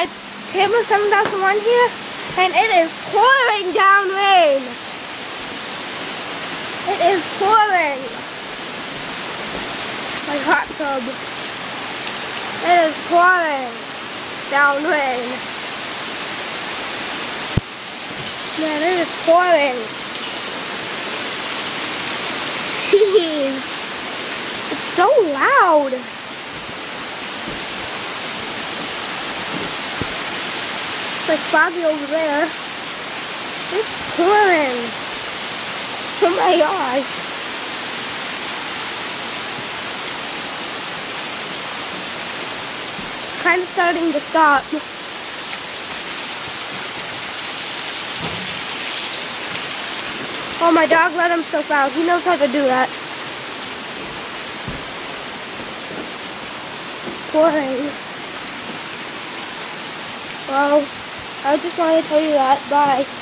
It's Qeel 7001 here, and it is pouring down rain. It is pouring. My hot tub. It is pouring down rain. Man, it is pouring. Jeez. It's so loud. It's like foggy over there. It's pouring. Oh my gosh. It's kind of starting to stop. Oh, my dog let himself out. He knows how to do that. Pouring. Well, I just wanted to tell you that. Bye.